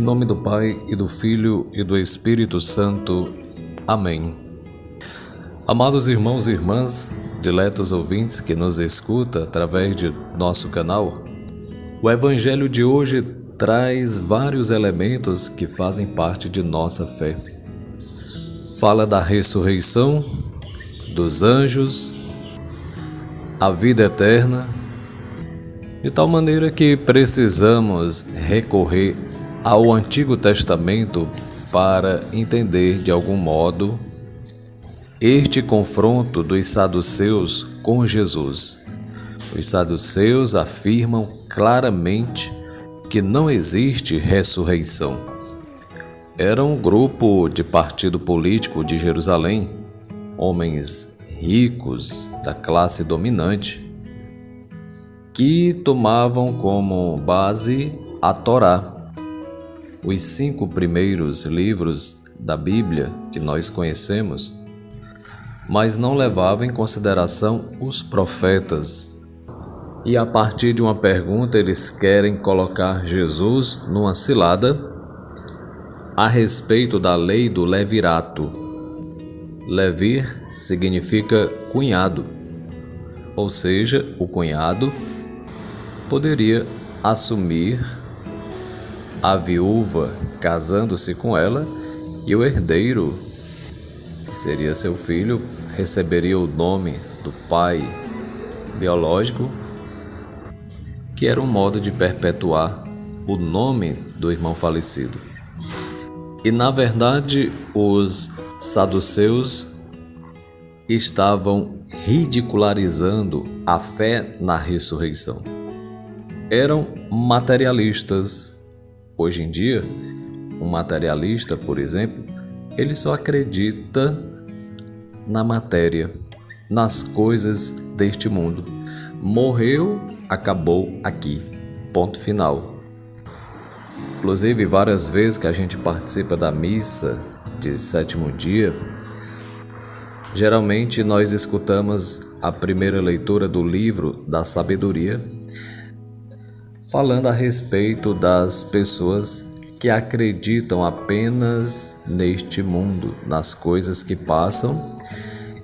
Em nome do Pai, e do Filho, e do Espírito Santo. Amém. Amados irmãos e irmãs, diletos ouvintes que nos escuta através de nosso canal, o Evangelho de hoje traz vários elementos que fazem parte de nossa fé. Fala da ressurreição, dos anjos, a vida eterna, de tal maneira que precisamos recorrer ao Antigo Testamento para entender de algum modo este confronto dos saduceus com Jesus. Os saduceus afirmam claramente que não existe ressurreição. Era um grupo de partido político de Jerusalém, homens ricos da classe dominante, que tomavam como base a Torá, os 5 primeiros livros da Bíblia que nós conhecemos, mas não levavam em consideração os profetas. E a partir de uma pergunta eles querem colocar Jesus numa cilada a respeito da lei do levirato. Levir significa cunhado, ou seja, o cunhado poderia assumir a viúva casando-se com ela e o herdeiro, que seria seu filho, receberia o nome do pai biológico, que era um modo de perpetuar o nome do irmão falecido. E na verdade os saduceus estavam ridicularizando a fé na ressurreição. Eram materialistas. Hoje em dia, um materialista, por exemplo, ele só acredita na matéria, nas coisas deste mundo. Morreu, acabou aqui, ponto final. Inclusive, várias vezes que a gente participa da missa de 7º dia, geralmente nós escutamos a primeira leitura do livro da sabedoria, falando a respeito das pessoas que acreditam apenas neste mundo, nas coisas que passam,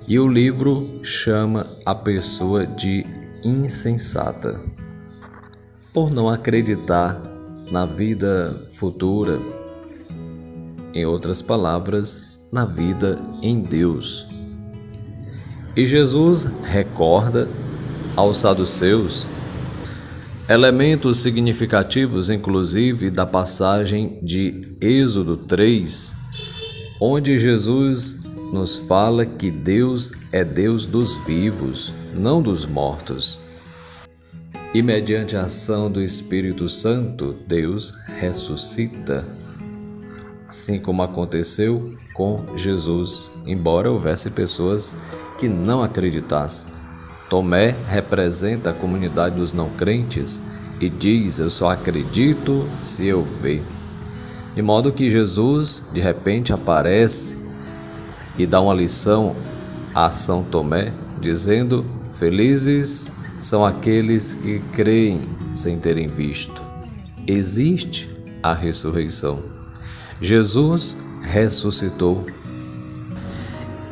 e o livro chama a pessoa de insensata, por não acreditar na vida futura, em outras palavras, na vida em Deus. E Jesus recorda aos saduceus elementos significativos, inclusive, da passagem de Êxodo 3, onde Jesus nos fala que Deus é Deus dos vivos, não dos mortos. E mediante a ação do Espírito Santo, Deus ressuscita, assim como aconteceu com Jesus, embora houvesse pessoas que não acreditassem. Tomé representa a comunidade dos não crentes e diz: eu só acredito se eu ver. De modo que Jesus de repente aparece e dá uma lição a São Tomé, dizendo: felizes são aqueles que creem sem terem visto. Existe a ressurreição. Jesus ressuscitou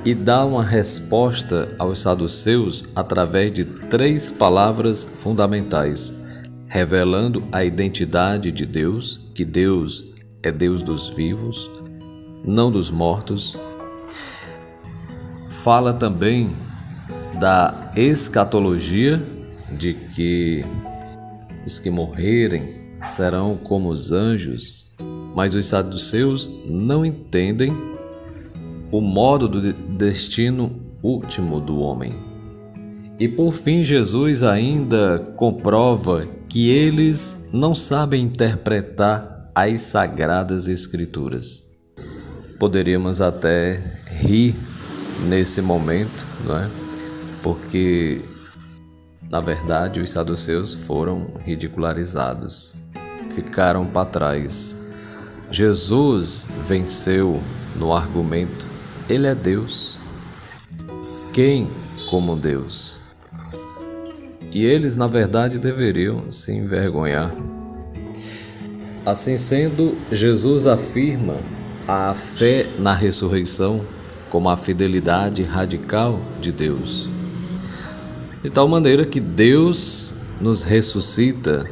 e dá uma resposta aos saduceus através de 3 palavras fundamentais, revelando a identidade de Deus, que Deus é Deus dos vivos, não dos mortos. Fala também da escatologia, de que os que morrerem serão como os anjos, mas os saduceus não entendem o modo do destino último do homem. E por fim, Jesus ainda comprova que eles não sabem interpretar as Sagradas Escrituras. Poderíamos até rir nesse momento, não é? Porque, na verdade, os saduceus foram ridicularizados, ficaram para trás. Jesus venceu no argumento. Ele é Deus. Quem como Deus? E eles, na verdade, deveriam se envergonhar. Assim sendo, Jesus afirma a fé na ressurreição como a fidelidade radical de Deus. De tal maneira que Deus nos ressuscita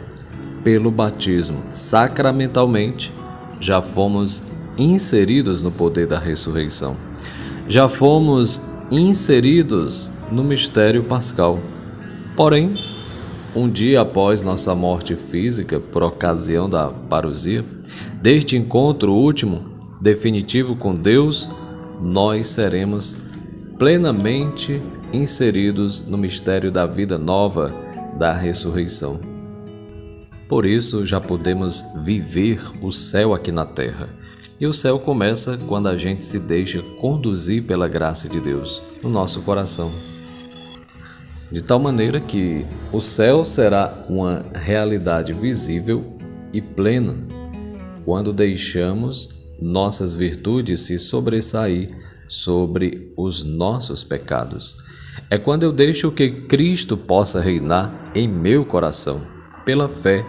pelo batismo. Sacramentalmente, já fomos inseridos no poder da ressurreição. Já fomos inseridos no mistério pascal. Porém, um dia após nossa morte física, por ocasião da parousia, deste encontro último, definitivo com Deus, nós seremos plenamente inseridos no mistério da vida nova da ressurreição. Por isso, já podemos viver o céu aqui na terra. E o céu começa quando a gente se deixa conduzir pela graça de Deus no nosso coração. De tal maneira que o céu será uma realidade visível e plena quando deixamos nossas virtudes se sobressair sobre os nossos pecados. É quando eu deixo que Cristo possa reinar em meu coração. Pela fé,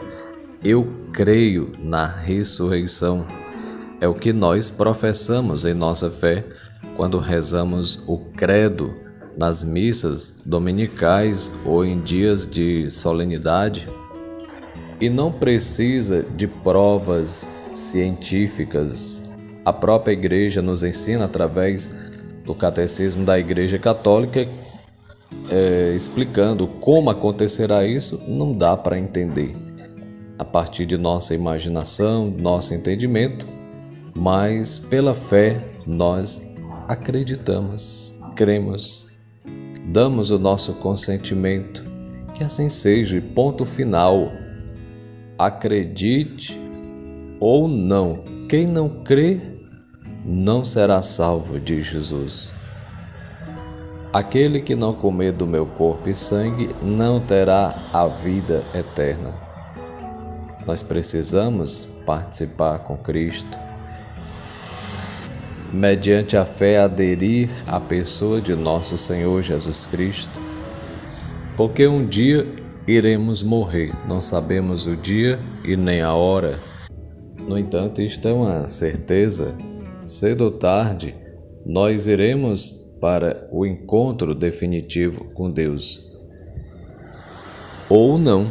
eu creio na ressurreição. É o que nós professamos em nossa fé quando rezamos o credo nas missas dominicais ou em dias de solenidade. E não precisa de provas científicas. A própria Igreja nos ensina através do Catecismo da Igreja Católica, explicando como acontecerá isso. Não dá para entender a partir de nossa imaginação, nosso entendimento, mas pela fé nós acreditamos, cremos, damos o nosso consentimento, que assim seja, e ponto final. Acredite ou não, quem não crê não será salvo, diz Jesus. Aquele que não comer do meu corpo e sangue não terá a vida eterna. Nós precisamos participar com Cristo, mediante a fé aderir à pessoa de nosso Senhor Jesus Cristo, porque um dia iremos morrer, não sabemos o dia e nem a hora. No entanto, isto é uma certeza, cedo ou tarde, nós iremos para o encontro definitivo com Deus. Ou não,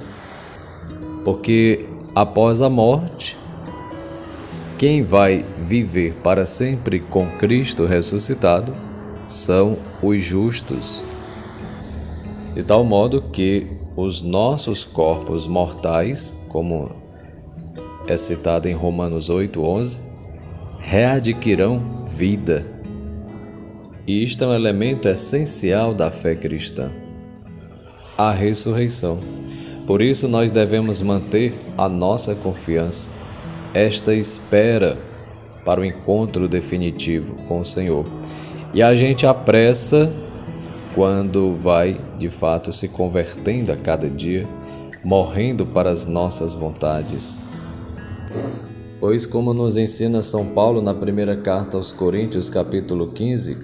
porque após a morte, quem vai viver para sempre com Cristo ressuscitado são os justos, de tal modo que os nossos corpos mortais, como é citado em Romanos 8:11, readquirirão vida. E isto é um elemento essencial da fé cristã, a ressurreição. Por isso nós devemos manter a nossa confiança, esta espera para o encontro definitivo com o Senhor. E a gente apressa quando vai, de fato, se convertendo a cada dia, morrendo para as nossas vontades. Pois, como nos ensina São Paulo na primeira carta aos Coríntios, capítulo 15,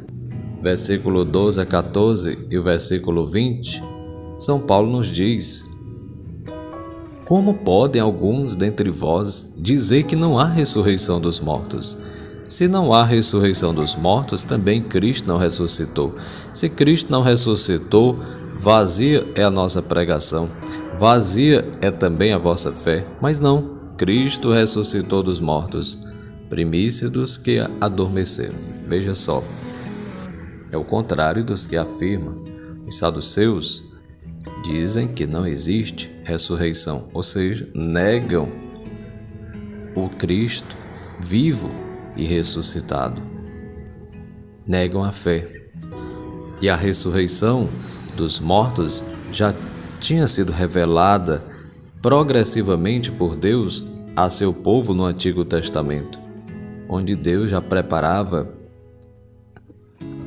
versículo 12 a 14 e o versículo 20, São Paulo nos diz: como podem alguns dentre vós dizer que não há ressurreição dos mortos? Se não há ressurreição dos mortos, também Cristo não ressuscitou. Se Cristo não ressuscitou, vazia é a nossa pregação, vazia é também a vossa fé. Mas não, Cristo ressuscitou dos mortos, primícia dos que adormeceram. Veja só, é o contrário dos que afirmam. Os saduceus dizem que não existe ressurreição, ou seja, negam o Cristo vivo e ressuscitado. Negam a fé. E a ressurreição dos mortos já tinha sido revelada progressivamente por Deus a seu povo no Antigo Testamento, onde Deus já preparava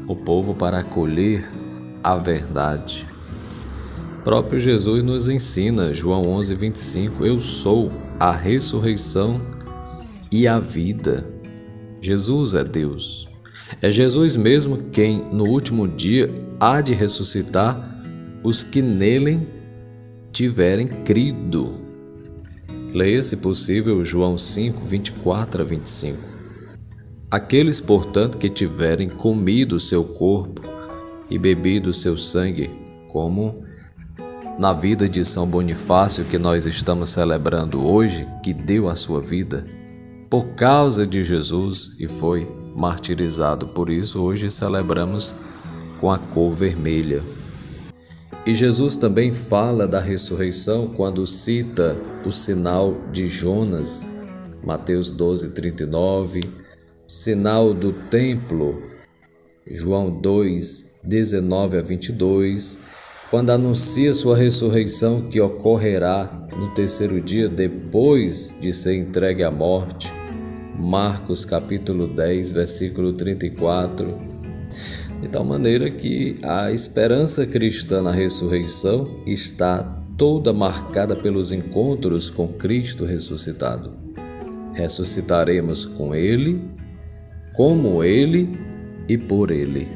o povo para acolher a verdade. O próprio Jesus nos ensina, João 11:25, eu sou a ressurreição e a vida. Jesus é Deus. É Jesus mesmo quem, no último dia, há de ressuscitar os que nele tiverem crido. Leia, se possível, João 5, 24 a 25. Aqueles, portanto, que tiverem comido o seu corpo e bebido o seu sangue, como na vida de São Bonifácio, que nós estamos celebrando hoje, que deu a sua vida por causa de Jesus e foi martirizado. Por isso, hoje celebramos com a cor vermelha. E Jesus também fala da ressurreição quando cita o sinal de Jonas, Mateus 12, 39, sinal do templo, João 2, 19 a 22, quando anuncia sua ressurreição que ocorrerá no terceiro dia depois de ser entregue à morte, Marcos capítulo 10, versículo 34, de tal maneira que a esperança cristã na ressurreição está toda marcada pelos encontros com Cristo ressuscitado. Ressuscitaremos com Ele, como Ele e por Ele.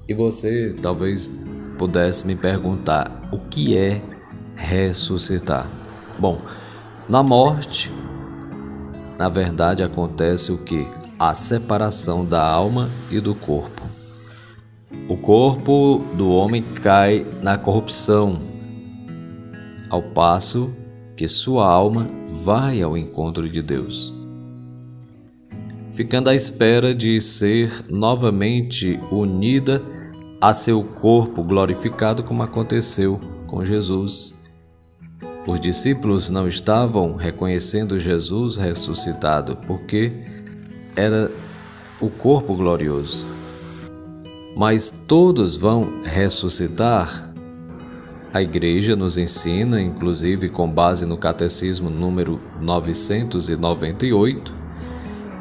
E você talvez pudesse me perguntar, o que é ressuscitar? Bom, na morte, na verdade, acontece o quê? A separação da alma e do corpo. O corpo do homem cai na corrupção, ao passo que sua alma vai ao encontro de Deus, ficando à espera de ser novamente unida a seu corpo glorificado, como aconteceu com Jesus. Os discípulos não estavam reconhecendo Jesus ressuscitado, porque era o corpo glorioso. Mas todos vão ressuscitar. A Igreja nos ensina, inclusive com base no Catecismo número 998,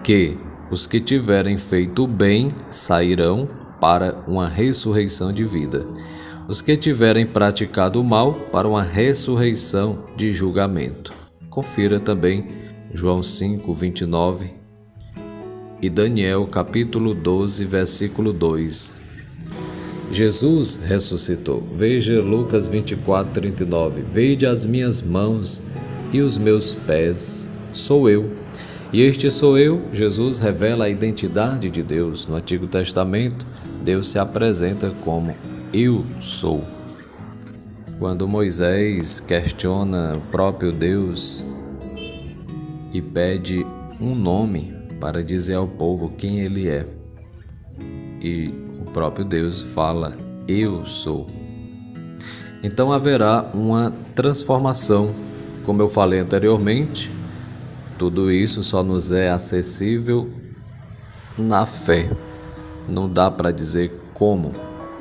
que os que tiverem feito o bem sairão para uma ressurreição de vida. Os que tiverem praticado o mal para uma ressurreição de julgamento. Confira também João 5, 29 e Daniel capítulo 12, versículo 2. Jesus ressuscitou. Veja Lucas 24, 39. Vede as minhas mãos e os meus pés, sou eu. E este sou eu. Jesus revela a identidade de Deus. No Antigo Testamento, Deus se apresenta como eu sou. Quando Moisés questiona o próprio Deus e pede um nome para dizer ao povo quem ele é, e o próprio Deus fala, eu sou. Então haverá uma transformação. Como eu falei anteriormente, tudo isso só nos é acessível na fé. Não dá para dizer como.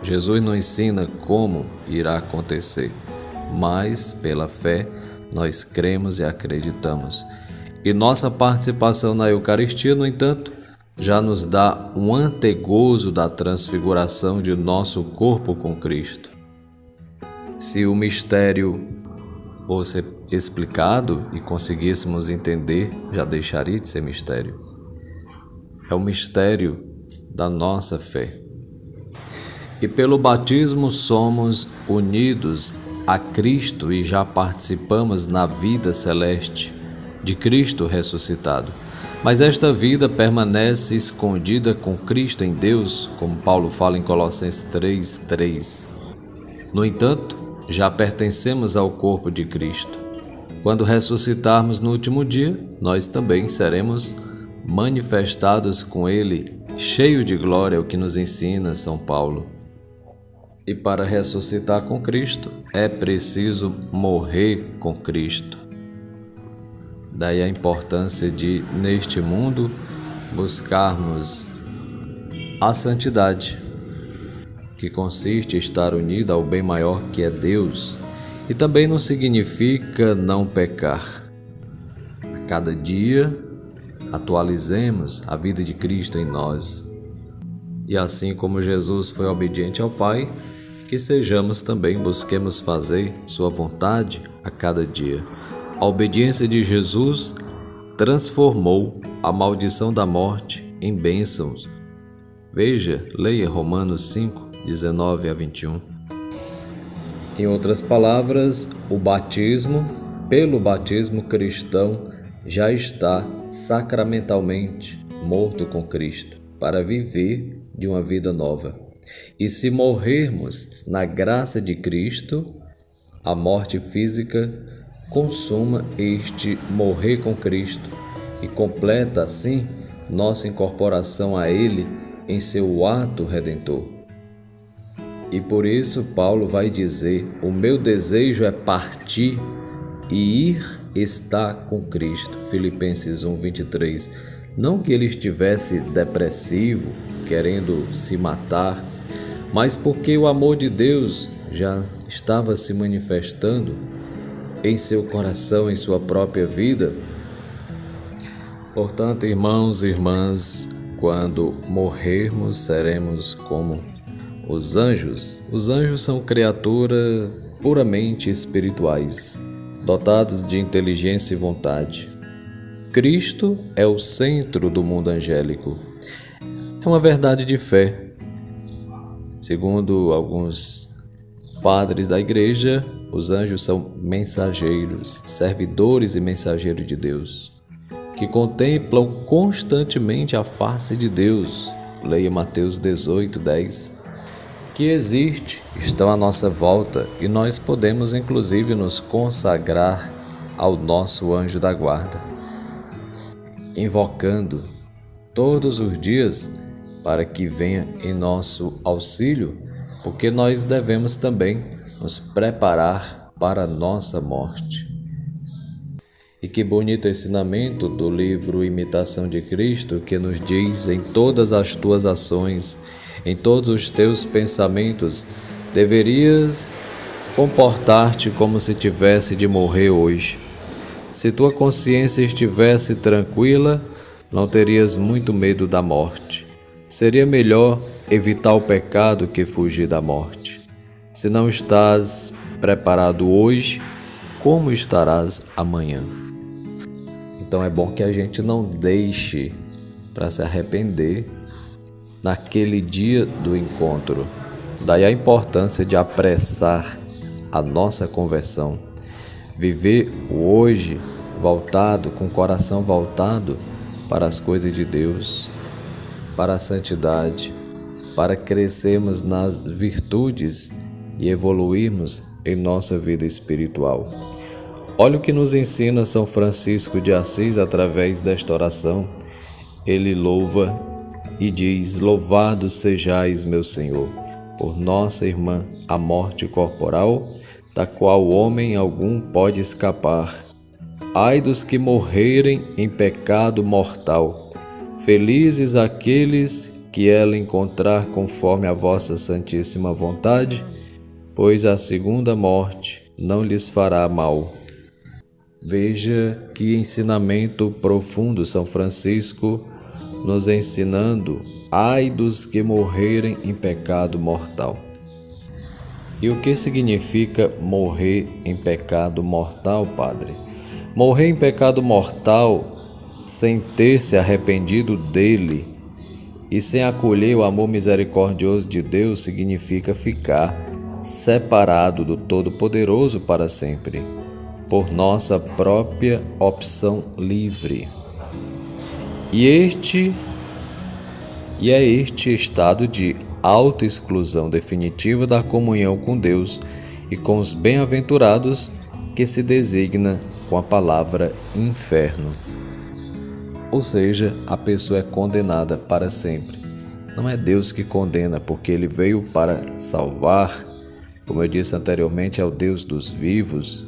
Jesus não ensina como irá acontecer, mas pela fé nós cremos e acreditamos. E nossa participação na Eucaristia, no entanto, já nos dá um antegozo da transfiguração de nosso corpo com Cristo. Se o mistério fosse explicado e conseguíssemos entender, já deixaria de ser mistério. É o mistério da nossa fé. E pelo batismo somos unidos a Cristo e já participamos na vida celeste de Cristo ressuscitado. Mas esta vida permanece escondida com Cristo em Deus, como Paulo fala em Colossenses 3:3. No entanto, já pertencemos ao corpo de Cristo. Quando ressuscitarmos no último dia, nós também seremos manifestados com Ele, cheio de glória, o que nos ensina São Paulo. E para ressuscitar com Cristo, é preciso morrer com Cristo. Daí a importância de, neste mundo, buscarmos a santidade, que consiste em estar unido ao bem maior que é Deus, e também não significa não pecar. A cada dia, atualizemos a vida de Cristo em nós. E assim como Jesus foi obediente ao Pai, que sejamos também, busquemos fazer Sua vontade a cada dia. A obediência de Jesus transformou a maldição da morte em bênçãos. Veja, leia Romanos 5, 19 a 21. Em outras palavras, o batismo pelo batismo cristão, já está sacramentalmente morto com Cristo, para viver de uma vida nova. E se morrermos na graça de Cristo, a morte física consuma este morrer com Cristo e completa assim nossa incorporação a Ele em seu ato redentor. E por isso Paulo vai dizer: o meu desejo é partir e ir estar com Cristo. Filipenses 1:23. Não que ele estivesse depressivo, querendo se matar, mas porque o amor de Deus já estava se manifestando em seu coração, em sua própria vida. Portanto, irmãos e irmãs, quando morrermos, seremos como os anjos. Os anjos são criaturas puramente espirituais, dotados de inteligência e vontade. Cristo é o centro do mundo angélico. É uma verdade de fé. Segundo alguns padres da igreja, os anjos são mensageiros, servidores e mensageiros de Deus, que contemplam constantemente a face de Deus. Leia Mateus 18:10. Que existe, estão à nossa volta e nós podemos inclusive nos consagrar ao nosso anjo da guarda, invocando todos os dias para que venha em nosso auxílio, porque nós devemos também nos preparar para a nossa morte. E que bonito ensinamento do livro Imitação de Cristo, que nos diz: em todas as tuas ações, em todos os teus pensamentos, deverias comportar-te como se tivesse de morrer hoje. Se tua consciência estivesse tranquila, não terias muito medo da morte. Seria melhor evitar o pecado que fugir da morte. Se não estás preparado hoje, como estarás amanhã? Então é bom que a gente não deixe para se arrepender naquele dia do encontro. Daí a importância de apressar a nossa conversão. Viver o hoje voltado, com o coração voltado para as coisas de Deus, para a santidade, para crescermos nas virtudes e evoluirmos em nossa vida espiritual. Olha o que nos ensina São Francisco de Assis através desta oração. Ele louva e diz: louvado sejais, meu Senhor, por nossa irmã, a morte corporal, da qual homem algum pode escapar. Ai dos que morrerem em pecado mortal. Felizes aqueles que ela encontrar conforme a vossa santíssima vontade, pois a segunda morte não lhes fará mal. Veja que ensinamento profundo São Francisco nos ensinando: ai dos que morrerem em pecado mortal. E o que significa morrer em pecado mortal, Padre? Morrer em pecado mortal sem ter se arrependido dele e sem acolher o amor misericordioso de Deus significa ficar separado do Todo-Poderoso para sempre, por nossa própria opção livre. E é este estado de autoexclusão definitiva da comunhão com Deus e com os bem-aventurados que se designa com a palavra inferno. Ou seja, a pessoa é condenada para sempre. Não é Deus que condena, porque Ele veio para salvar. Como eu disse anteriormente, é o Deus dos vivos.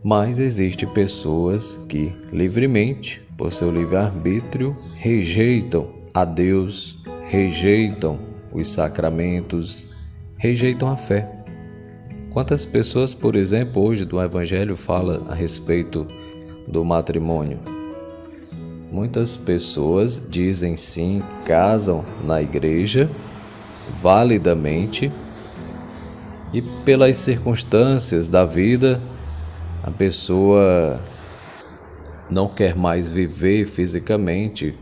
Mas existem pessoas que, livremente, por seu livre-arbítrio, rejeitam a Deus, rejeitam os sacramentos, rejeitam a fé. Quantas pessoas, por exemplo, hoje do Evangelho fala a respeito do matrimônio? Muitas pessoas dizem sim, casam na igreja, validamente, e pelas circunstâncias da vida, a pessoa não quer mais viver fisicamente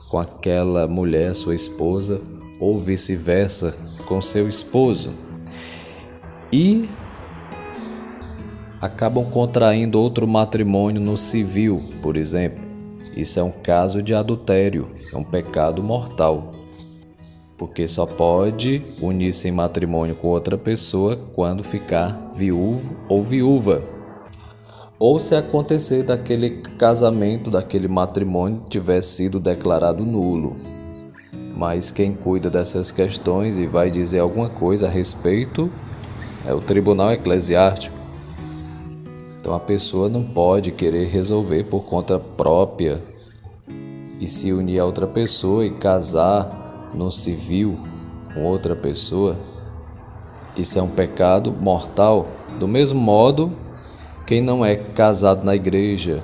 com aquela mulher, sua esposa, ou vice-versa com seu esposo. E acabam contraindo outro matrimônio no civil, por exemplo. Isso é um caso de adultério, é um pecado mortal, porque só pode unir-se em matrimônio com outra pessoa quando ficar viúvo ou viúva, ou se acontecer daquele casamento, daquele matrimônio tiver sido declarado nulo. Mas quem cuida dessas questões e vai dizer alguma coisa a respeito é o tribunal eclesiástico. Então a pessoa não pode querer resolver por conta própria e se unir a outra pessoa e casar no civil com outra pessoa. Isso é um pecado mortal. Do mesmo modo, quem não é casado na igreja,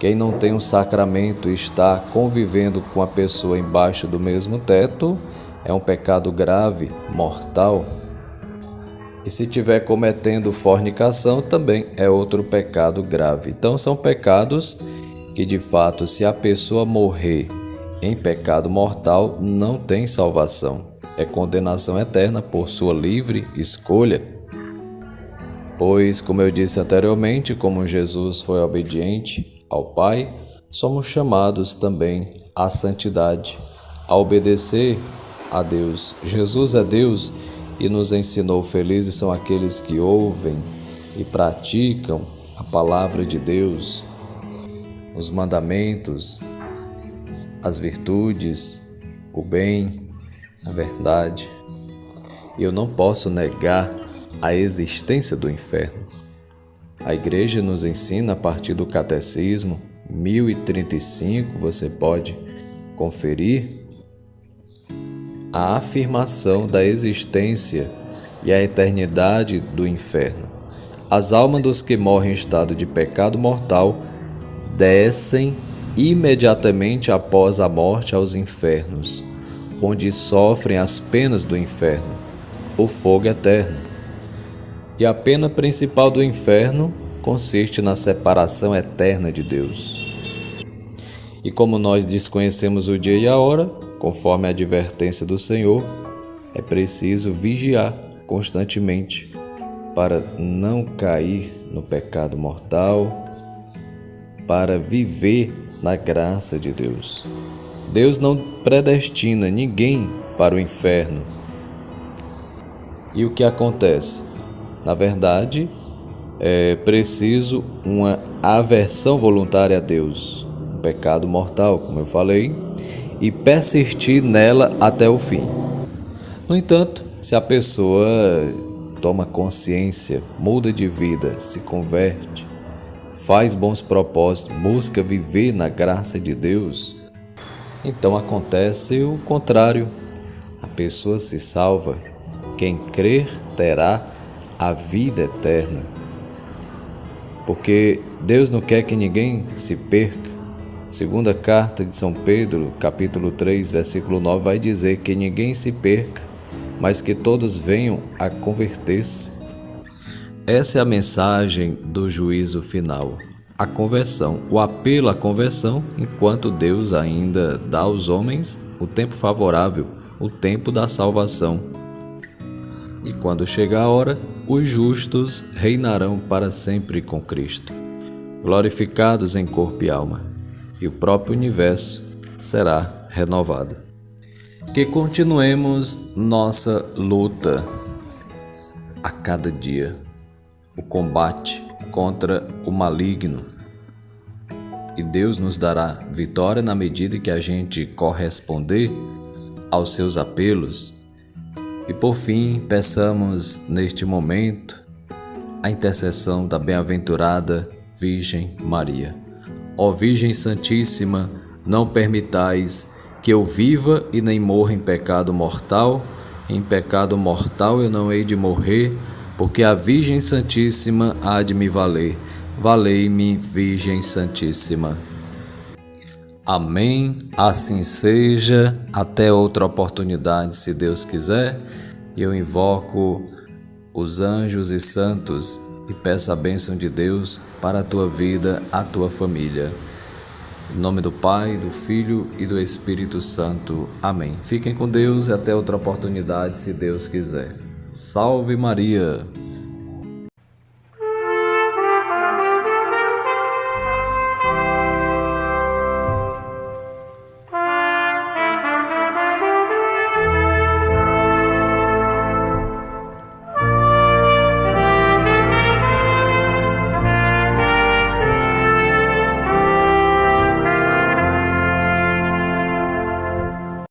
quem não tem um sacramento e está convivendo com a pessoa embaixo do mesmo teto, é um pecado grave, mortal. E se estiver cometendo fornicação, também é outro pecado grave. Então são pecados que, de fato, se a pessoa morrer em pecado mortal, não tem salvação. É condenação eterna por sua livre escolha. Pois, como eu disse anteriormente, como Jesus foi obediente ao Pai, somos chamados também à santidade, a obedecer a Deus. Jesus é Deus e nos ensinou: felizes são aqueles que ouvem e praticam a palavra de Deus, os mandamentos, as virtudes, o bem, a verdade. Eu não posso negar a existência do inferno. A Igreja nos ensina a partir do Catecismo 1035, você pode conferir, a afirmação da existência e a eternidade do inferno. As almas dos que morrem em estado de pecado mortal descem imediatamente após a morte aos infernos, onde sofrem as penas do inferno, o fogo eterno. E a pena principal do inferno consiste na separação eterna de Deus. E como nós desconhecemos o dia e a hora, conforme a advertência do Senhor, é preciso vigiar constantemente para não cair no pecado mortal, para viver na graça de Deus. Deus não predestina ninguém para o inferno. E o que acontece? Na verdade, é preciso uma aversão voluntária a Deus, um pecado mortal, como eu falei, e persistir nela até o fim. No entanto, se a pessoa toma consciência, muda de vida, se converte, faz bons propósitos, busca viver na graça de Deus, então acontece o contrário. A pessoa se salva. Quem crer terá a vida eterna. Porque Deus não quer que ninguém se perca. Segunda carta de São Pedro, capítulo 3, versículo 9, vai dizer que ninguém se perca, mas que todos venham a converter-se. Essa é a mensagem do juízo final. A conversão, o apelo à conversão, enquanto Deus ainda dá aos homens o tempo favorável, o tempo da salvação. E quando chegar a hora, os justos reinarão para sempre com Cristo, glorificados em corpo e alma, e o próprio universo será renovado. Que continuemos nossa luta a cada dia, o combate contra o maligno, e Deus nos dará vitória na medida que a gente corresponder aos seus apelos. E por fim, peçamos neste momento a intercessão da bem-aventurada Virgem Maria. Ó Virgem Santíssima, não permitais que eu viva e nem morra em pecado mortal. Em pecado mortal eu não hei de morrer, porque a Virgem Santíssima há de me valer. Valei-me, Virgem Santíssima. Amém, assim seja, até outra oportunidade, se Deus quiser. Eu invoco os anjos e santos e peço a bênção de Deus para a tua vida, a tua família. Em nome do Pai, do Filho e do Espírito Santo. Amém. Fiquem com Deus e até outra oportunidade, se Deus quiser. Salve Maria!